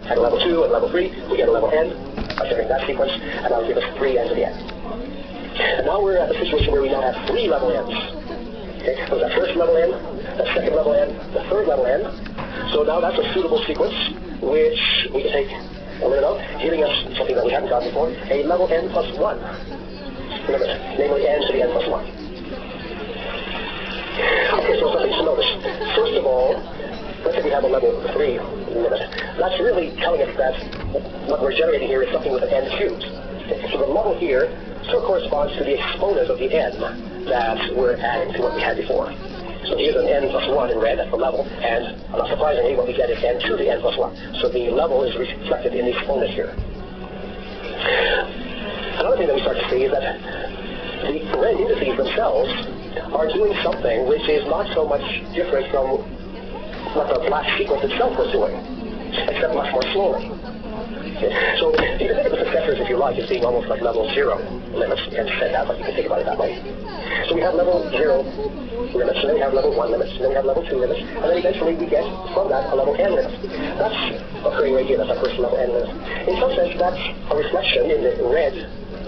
At a level 2 and level 3, we get a level n by generating that sequence, and that will give us 3 n to the n. And now we're at a situation where we now have 3 level n's. Okay, so that first level n, the second level n, the third level n. So now that's a suitable sequence, which we can take a limit of, giving us something that we haven't got before, a level n plus 1 limit, namely n to the n plus 1. Okay, so something to notice. First of all, let's say we have a level 3 limit. That's really telling us that what we're generating here is something with an n cubed. Okay, so the level here still corresponds to the exponent of the n that we're adding to what we had before. So here's an n plus 1 in red, that's the level, and not surprisingly, what we get is n to the n plus 1. So the level is reflected in the exponent here. Another thing that we start to see is that the red indices themselves are doing something which is not so much different from what the black sequence itself was doing, except much more slowly. Okay. So you can think of the successors, if you like, as being almost like level 0 limits. You can't say that, but you can think about it that way. So we have level 0 limits, and then we have level 1 limits, and then we have level 2 limits, and then eventually we get from that a level n limit. That's occurring right here, that's our first level n limit. In some sense, that's a reflection in the red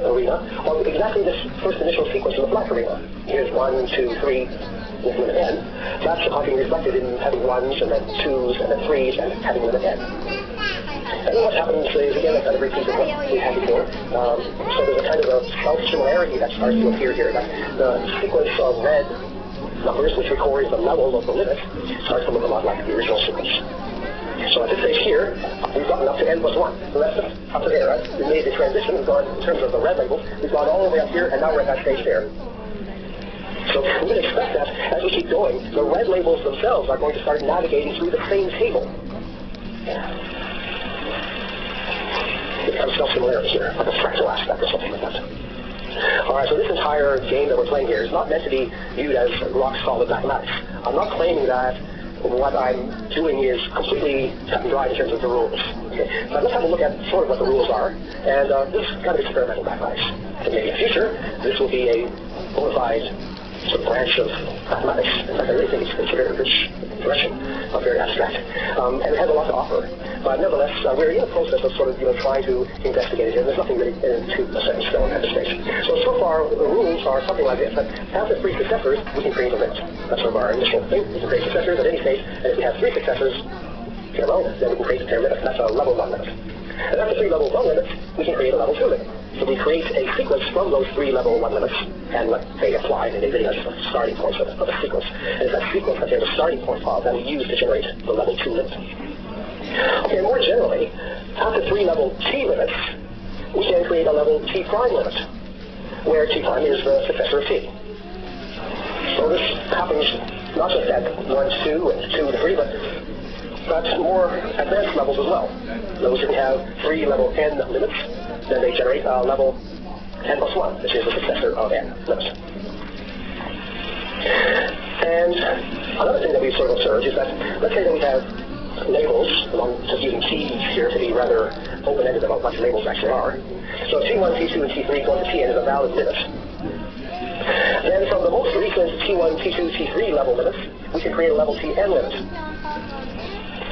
arena of exactly this first initial sequence in the black arena. Here's 1, 2, 3, with limit n. That's being reflected in having 1s, and then 2s, and then 3s, and having limit n. And then what happens is, again, I kind of repeat what we had before. So there's a kind of a self-similarity that starts to appear here. That the sequence of red numbers, which records the level of the limit, starts to look a lot like the original sequence. So at this stage here, we've gotten up to n plus 1. The rest of up to there, right? We made the transition. We've gone, in terms of the red labels, we've gone all the way up here, and now we're at that stage there. So we would expect that as we keep going, the red labels themselves are going to start navigating through the same table. It's kind of self-similarity here, like a fractal aspect or something like that. Alright, so this entire game that we're playing here is not meant to be viewed as rock-solid mathematics. I'm not claiming that what I'm doing is completely cut and dried in terms of the rules. Okay? But let's have a look at sort of what the rules are, and this is kind of experimental mathematics. And maybe in the future, this will be a bona fide sort of branch of mathematics. In fact, I really think it's considered a rich direction, very abstract, and it has a lot to offer. But nevertheless, we're in the process of sort of trying to investigate it, and there's nothing really too set in stone at this stage. So far, the rules are something like this: that after 3 successors, we can create a limit. That's sort of our initial thing. We can create successors at any stage, and if we have 3 successors in a row, then we can create a pair limit. That's a level 1 limit. And after 3 level 1 limits, we can create a level 2 limit. So we create a sequence from those 3 level 1 limits, and let they apply, and they really are just a starting point of a sequence. And it's that sequence that there's a starting point file that we use to generate the level 2 limit. Okay, more generally, after 3 level t limits, we can create a level t prime limit, where t prime is the successor of t. So this happens not just at 1 to 2 and 2 to 3, but more advanced levels as well. Those who have 3 level n limits, then they generate a level n plus 1, which is the successor of n limit. And another thing that we've sort of observed is that, let's say that we have labels, just using T's here to be rather open-ended about what labels actually are. So T1, T2, and T3 going to Tn is a valid limit. Then from the most recent T1, T2, T3 level limits, we can create a level Tn limit.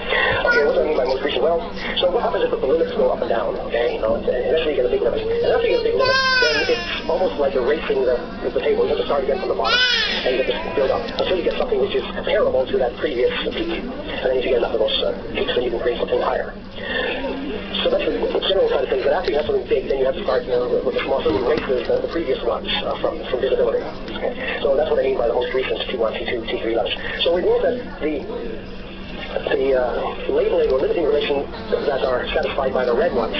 Okay, what do I mean by most recent? Well, so what happens if the limits go up and down, okay? Eventually you get a big limit. And after you get a big limit, then it's almost like erasing the table. You have to start again from the bottom, and you have to build up until you get something which is comparable to that previous peak. And then if you get enough of those peaks, then you can create something higher. So that's the general kind of thing. But after you have something big, then you have to start with the small, so you erase the previous ones from visibility. Okay? So that's what I mean by the most recent T1, T2, T3 levels. So we know that the labeling or limiting relations that are satisfied by the red ones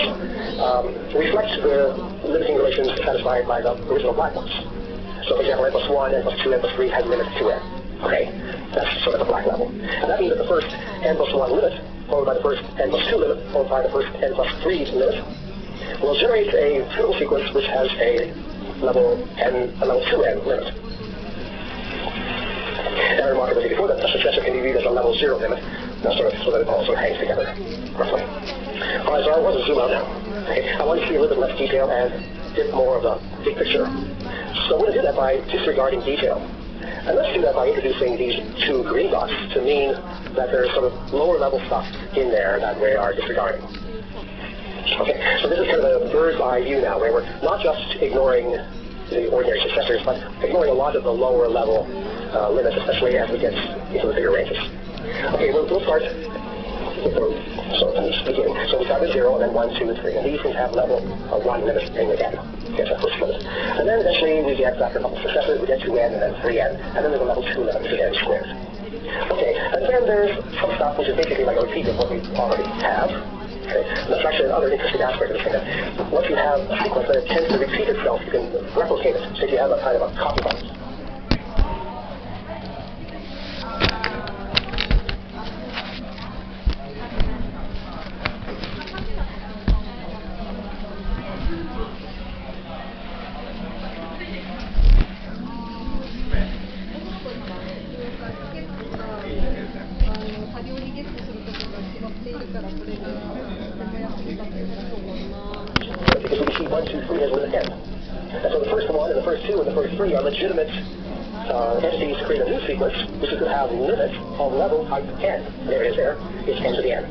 reflect the limiting relations satisfied by the original black ones. So for example, n plus 1, n plus 2, n plus 3 has limit to n. Okay, that's sort of the black level. And that means that the first n plus 1 limit, followed by the first n plus 2 limit, followed by the first n plus 3 limit, will generate a triple sequence which has a level 2n limit. And remarkably before that, the successor can be viewed as a level 0 limit, so that it all sort of hangs together, roughly. Alright, so I want to zoom out now. Okay, I want to see a little bit less detail and a bit more of the big picture. So we're going to do that by disregarding detail. And let's do that by introducing these two green dots to mean that there's sort of lower level stuff in there that we are disregarding. Okay, so this is kind of a bird's eye view now, where we're not just ignoring the ordinary successors, but ignoring a lot of the lower level limits, especially as we get into the bigger ranges. Okay, we'll start. So we start with 0, and then 1, 2, 3, and these things have level 1 limit in the n. That's our first limit. And then eventually we get, after a couple of successors, we get 2n and then 3n, and then there's a level 2 limit, which is n squared. Okay, and then there's some stuff which is basically like a repeat of what we already have. Okay, and that's actually another interesting aspect of this thing, that once you have a sequence that it tends to repeat itself, you can replicate it. So if you have a kind of a copy box. Because we see 1, 2, 3 as limit n. And so the first one and the first two and the first three are legitimate entities to create a new sequence, which is going to have limit of level type n. There it is there. It's n to the n.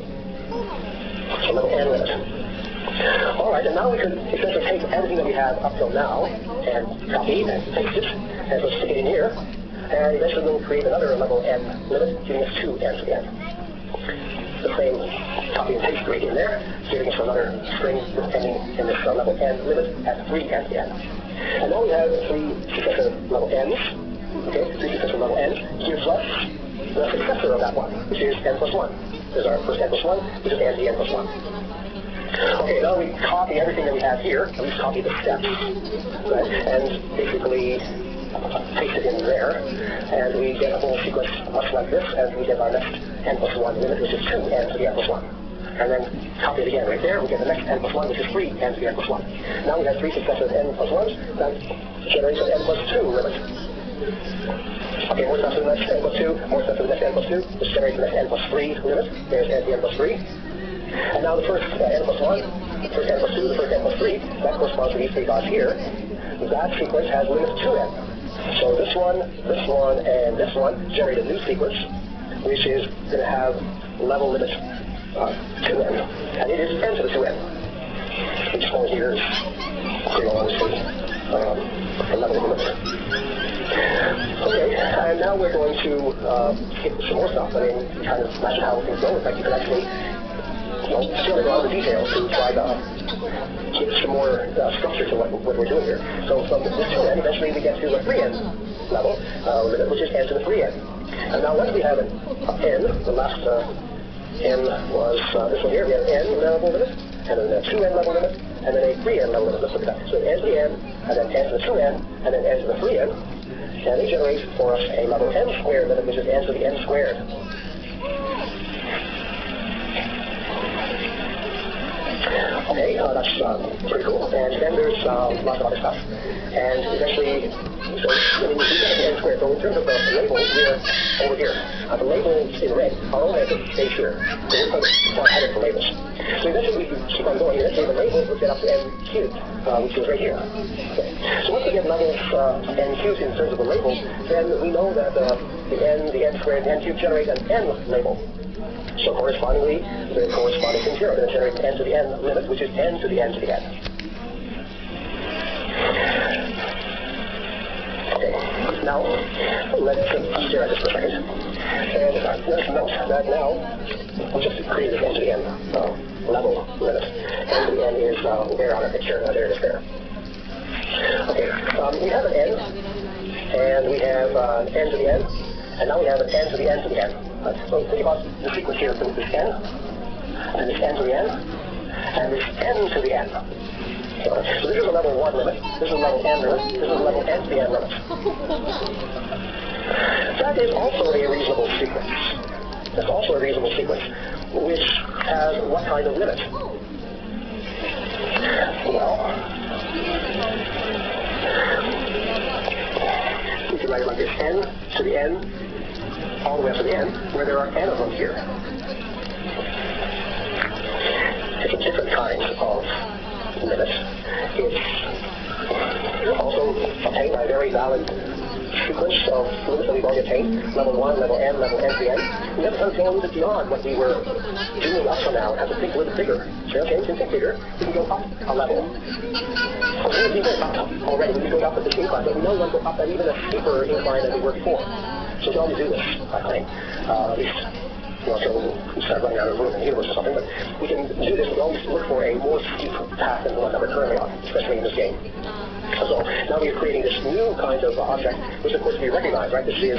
So level n limit. Alright, and now we can essentially take everything that we have up till now and copy and paste it, and so stick it in here, and eventually we'll create another level n limit, giving us 2 n to the n. The same copy and paste right in there, giving us another string ending in this level n limit at 3 n to the n. And now we have 3 successive level n's, okay, 3 successive level n's gives us the successor of that one, which is n plus 1. This is our first n plus 1, which is n to the n plus 1. Okay, now we copy everything that we have here, at least copy the steps, right, and basically paste it in there, and we get a whole sequence much like this, and we get our next n plus 1 limit, which is 2 n to the n plus 1. And then copy it again right there, we get the next n plus 1, which is 3 n to the n plus 1. Now we have 3 successive n plus 1s, that generates an n plus 2 limit. Okay, more steps to the next n plus 2, more steps to the next n plus 2, which generates the next n plus 3 limit. There's n to the n plus 3. And now the first n plus 1, the first n plus 2, the first n plus 3, that corresponds to these 3 dots here. That sequence has limit 2n. So this one, and this one generate a new sequence, which is going to have level limit 2n, and it is n to the 2n. Each point here is obviously a level limit. Okay, and now we're going to skip some more stuff. I mean, kind of imagine how things go. In fact, you can actually fill in all the details to try to give some more structure to what we're doing here. So from this 2n, eventually we get to a 3n level, limit, which is n to the 3n. And now once we have an n, the last n was this one here, we have n level limit, and then a 2n level limit, and then a 3n level limit. Let's look at that. So n to the n, and then n to the 2n, and then n to the 3n, and they generate for us a level n squared limit, which is n to the n squared. Okay, that's pretty cool. And then there's lots of other stuff. And eventually, so we get an n squared. So in terms of the labels, we're over here. The labels in red are only at this stage here. So we're going to start heading for labels. So eventually we can keep on going. Eventually the labels will get up to n cubed, which is right here. Okay. So once we get levels n cubed in terms of the labels, then we know that the n squared, and n cubed generate an n label. So correspondingly, the corresponding things here are going to generate n to the n limit, which is n to the n to the n. Okay, now let's stare at this for a second. And let's note that now we just created n to the n level limit. N to the n is there on the picture. There it is there. Okay, we have an n, and we have n to the n, and now we have an n to the n to the n. So think about the sequence here with this n, and this n to the n, and this n to the n. So this is a level 1 limit, this is a level n limit, this is a level n to the n limit. That is also a reasonable sequence. That's also a reasonable sequence, which has what kind of limit? Well, we can write it like this, n to the n, all the way up to the n, where there are n of them here. It's a different kind of limit. It's also obtained by a very valid sequence of limits that we've already attained, level 1, level n, level n to the n. We have to go a little bit beyond what we were doing up to now. It has to think a little bit bigger. So, okay, we can think bigger. We can go up a level. So we went up already. We go up at this incline, but we know we want to go up at even a steeper incline than we were before. So we can always do this, I think. At least, so we start running out of room in the universe or something, but we can do this. We always look for a more steep path than the one that we're currently on, especially in this game. So now we are creating this new kind of object, which of course we recognize, right? This is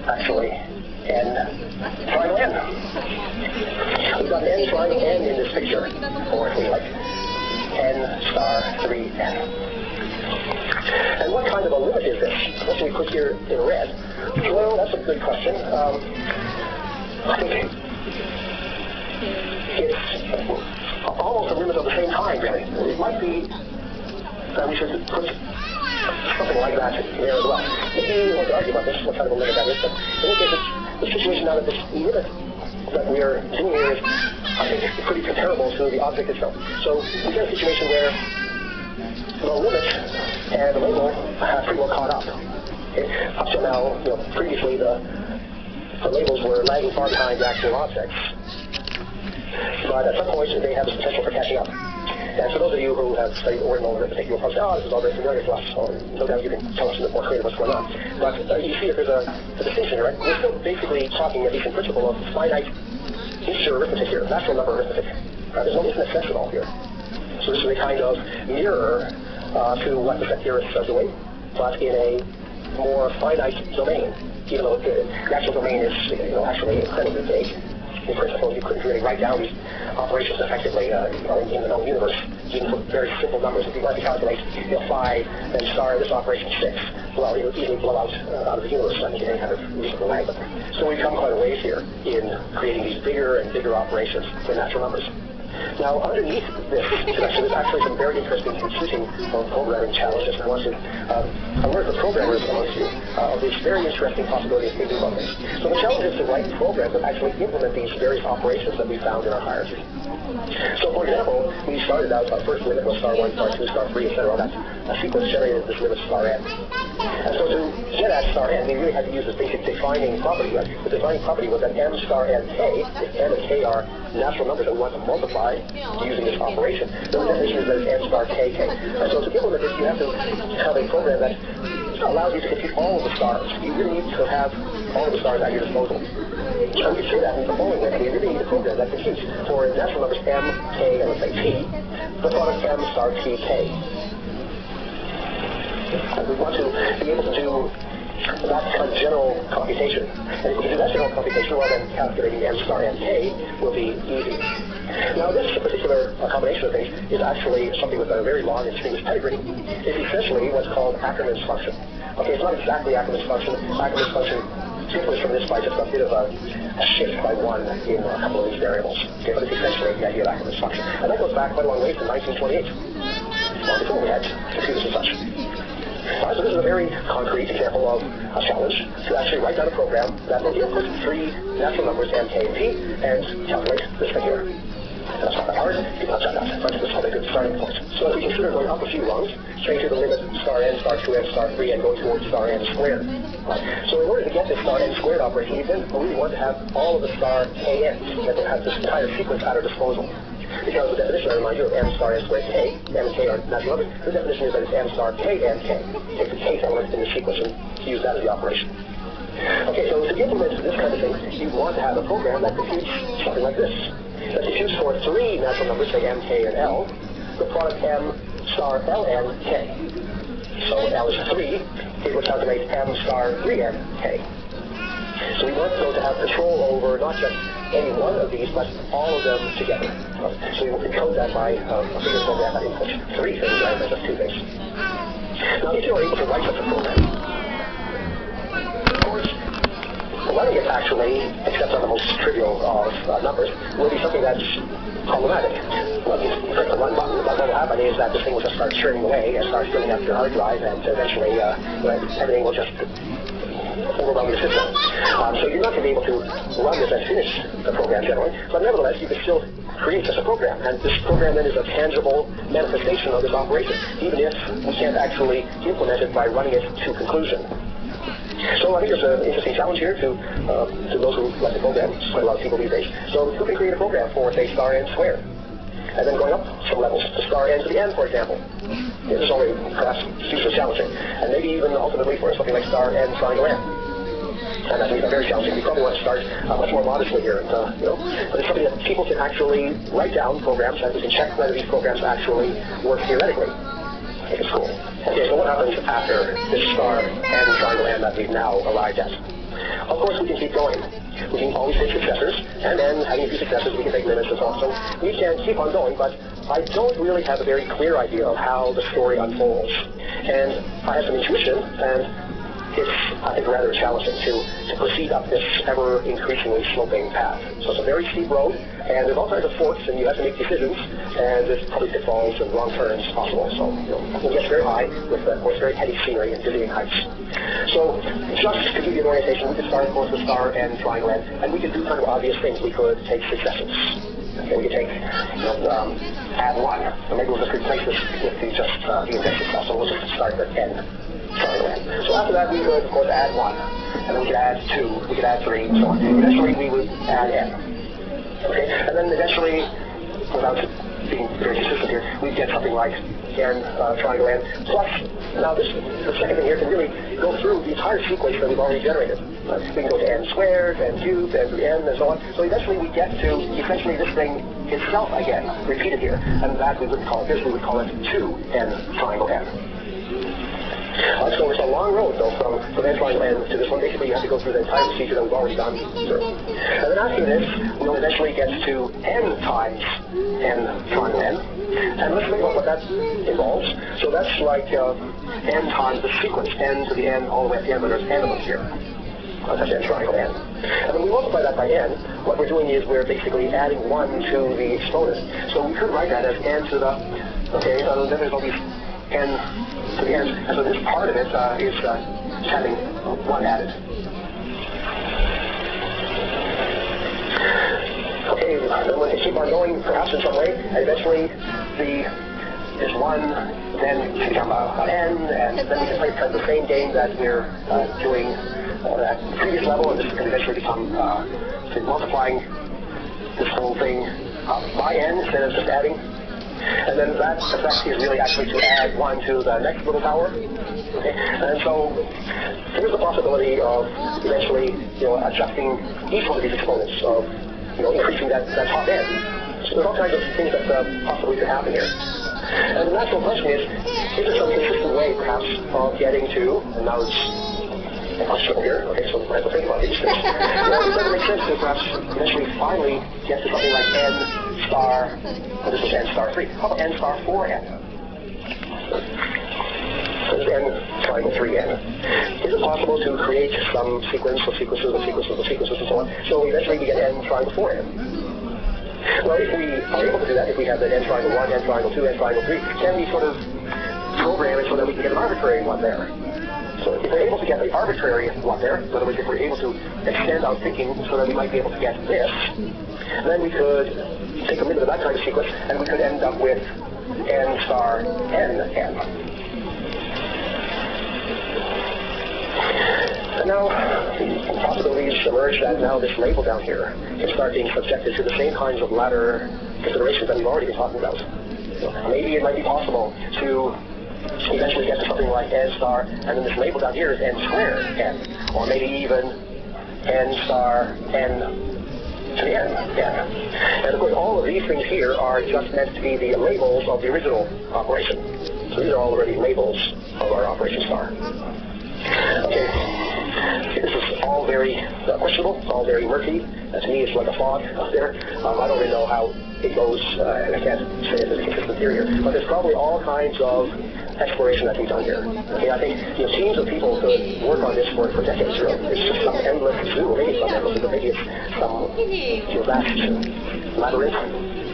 actually n triangle n. We've got an n triangle n in this picture, or if we like, n star 3n. And what kind of a limit is this? What should we put here in red? Well, that's a good question. I think it's almost a limit of the same kind, really. It might be that we should put something like that there as well. Maybe we want to argue about this, what kind of a limit that is, but in any case, it's the situation now that this limit that we are doing here is, I think, pretty comparable to the object itself. So we get a situation where the limit and the label have pretty well caught up. Okay? Up till now, previously the labels were lagging far behind the actual objects. But at some point, they have the potential for catching up. And for those of you who have studied ordinal arithmetic, you will probably say, oh, this is all very familiar to us, so no doubt you can tell us a bit more clearly what's going on. But you see that there's a distinction, right? We're still basically talking, at least in principle, of finite integer arithmetic here, natural number arithmetic. There's no infinite sense at all here. So this is a kind of mirror to what the set theorists are doing, but in a more finite domain, even though the actual domain is actually incredibly big. In principle, you couldn't really write down these operations effectively in the known universe, even for very simple numbers. If you want to calculate 5 and star this operation 6, well, it would easily blow out of the universe in any kind of reasonable way. So we've come quite a ways here in creating these bigger and bigger operations for natural numbers. Now, underneath this section, there's actually some very interesting computing or programming challenges. I want to alert the programmers amongst you of this very interesting possibility of thinking about this. So the challenge is to write programs that actually implement these various operations that we found in our hierarchy. So, for example, we started out, our first limit was star 1, star 2, star 3, etc. That sequence generated this limit star n. And so to get at star n, we really had to use this basic defining property. Right? The defining property was that m star n k, if m and k are natural numbers that we want to multiply using this operation, the definition is that it's n star k k. And so to implement this, you have to have a program that allows you to compute all of the stars. You really need to have all of the stars at your disposal. And we say that in the following way. We really need a program that computes for natural numbers m, k, and let's say t, the product m star t k. And we want to be able to do that kind of general computation. And if we can do that general computation, well then calculating m star n k will be easy. Now this particular combination of things is actually something with a very long and distinguished pedigree. It's essentially what's called Ackermann's function. Okay, it's not exactly Ackermann's function. Ackermann's function differs from this by just a bit of a shift by one in a couple of these variables. Okay, but it's essentially the idea of Ackermann's function. And that goes back quite a long way to 1928. Long before we had computers and such. So this is a very concrete example of a challenge to actually write down a program that will input 3 natural numbers m, k, and t and calculate this thing here. That's not that hard. You can touch on that. But this is a good starting point. So if we consider going up a few rungs, straight to the limit star n, star 2n, star 3, and going towards star n squared. Right. So in order to get this star n squared operation, we then really want to have all of the star k's that will have this entire sequence at our disposal. Because the definition, I remind you, of m star n squared k, m and k are natural numbers, the definition is that it's m star k and k. Take the kth element in the sequence and use that as the operation. Okay, so to implement this kind of thing, you want to have a program that computes something like this. That computes for 3 natural numbers, say m, k, and l, the product m star ln k. So l is 3, it would calculate m star 3n k. So we want though to have control over not just any one of these, but all of them together. So we will encode that by a bigger program that inputs 3 things rather than just 2 things. Now if you are able to write such a program, of course, running it actually, except on the most trivial of numbers, will be something that's problematic. Well, you click the run button, but what will happen is that this thing will just start churning away and start filling up your hard drive, and eventually everything will just overwhelm your system. So you're not going to be able to run this and finish the program generally, but nevertheless you can still create such a program, and this program then is a tangible manifestation of this operation, even if we can't actually implement it by running it to conclusion. So I think there's an interesting challenge here to those who like to program. Quite a lot of people these days. So who can create a program for, say, star n squared? And then going up some levels to star n to the n, for example. This is already perhaps hugely challenging. And maybe even ultimately for something like star n triangle n. And that's very challenging. We probably want to start much more modestly here. And, but it's something that people can actually write down programs, and we can check whether these programs actually work theoretically. I think it's cool. Okay, so what happens after this star n triangle n that we've now arrived at? Of course, we can keep going. We can always take successors, and then having a few successors, we can take limits and so on. So we can keep on going, but I don't really have a very clear idea of how the story unfolds. And I have some intuition, and it's, I think, rather challenging to proceed up this ever-increasingly sloping path. So it's a very steep road, and there's all kinds of forks, and you have to make decisions, and there's probably pitfalls and wrong turns possible. So, it gets very high with, of course, very heady scenery and dizzying heights. So, just to give you an orientation, we could start, of course, with star n triangle n, and we could do kind of obvious things. We could take successes. Okay, we could take, add 1. So maybe we'll just replace this with the index stuff, so we'll just start with n. So after that, we could, of course, add 1, and then we could add 2, we could add 3, and so on. Eventually, we would add n. Okay, and then eventually, without being very consistent here, we'd get something like n triangle n plus. Now, the second thing here can really go through the entire sequence that we've already generated. We can go to n squared, n cubed, n to n, and so on. So eventually, we get to essentially this thing itself again, repeated here, and that we wouldn't call it this; we would call it 2n triangle n. So it's a long road, though, from n triangle n to this one. Basically, you have to go through the entire procedure that we've already gone through. And then after this, we'll eventually get to n times n triangle n. And let's think about what that involves. So that's like n times the sequence, n to the n all the way up to n, but there's n of them here. That's n triangle n. And when we multiply that by n, what we're doing is we're basically adding 1 to the exponent. So we could write that as n to the, okay, so then there's all these n to the n. And so this part of it is having 1 added. Okay, then we can keep on going perhaps in some way, and eventually this 1 then can become n, and then we can play kind of the same game that we're doing at the previous level, and this can eventually become multiplying this whole thing up by n instead of just adding. And then that effect is really actually to add 1 to the next little tower. Okay? And so there's the possibility of eventually, adjusting each one of these exponents, of increasing that top end. So there's all kinds of things that possibly could happen here. And the natural question is there some consistent way, perhaps, of getting to, and now it's a question here, okay, so I have to think about these things. It doesn't make sense to perhaps eventually finally get to something like n star, this is n star 3. How about n star 4n? So this is n triangle 3n. Is it possible to create some sequence of sequences of sequences of sequences and so on? So eventually we get n triangle 4n. Well, if we are able to do that, if we have the n triangle 1, n triangle 2, n triangle 3, can we sort of program it so that we can get an arbitrary one there? So if we're able to get the arbitrary one there, in other words, if we're able to extend our thinking so that we might be able to get this, then we could take a limit of that kind of sequence, and we could end up with n star n n. And now, possibilities emerge that now this label down here can start being subjected to the same kinds of ladder considerations that we've already been talking about. Maybe it might be possible to eventually get to something like n star, and then this label down here is n squared n, or maybe even n star n to the n, n. And of course, all of these things here are just meant to be the labels of the original operation. So these are already labels of our operation star. Okay, this is all very questionable, it's all very murky. To me, it's like a fog out there. I don't really know how it goes, and I can't say it's a consistent theory here, but there's probably all kinds of exploration that we've done here. Okay, I think teams of people could work on this for decades. It's just some endless zoo. Maybe it's not endless, but maybe it's some vast labyrinth.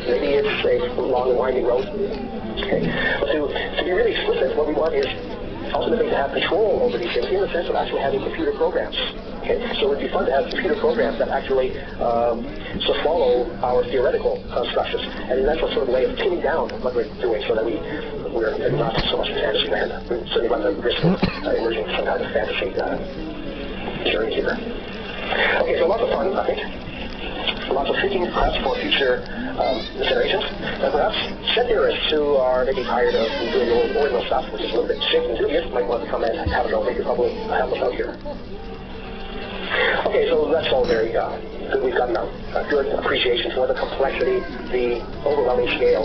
Maybe it's a long and winding road. Okay, but to be really explicit, what we want is ultimately to have control over these things in the sense of actually having computer programs. Okay, so it would be fun to have computer programs that actually follow our theoretical structures, and that's a sort of way of pinning down what we're doing, so that we're not so much in fantasy land. We certainly run the risk of emerging some kind of fantasy journey here. Okay, so lots of fun, I think. Lots of thinking, perhaps, for future generations. And perhaps set theorists who are maybe tired of doing the old ordinal stuff, which is a little bit shaky and dubious, might want to come and have a go. They could probably help us out here. Okay, so that's all very good. We've gotten a good appreciation for the complexity, the overwhelming scale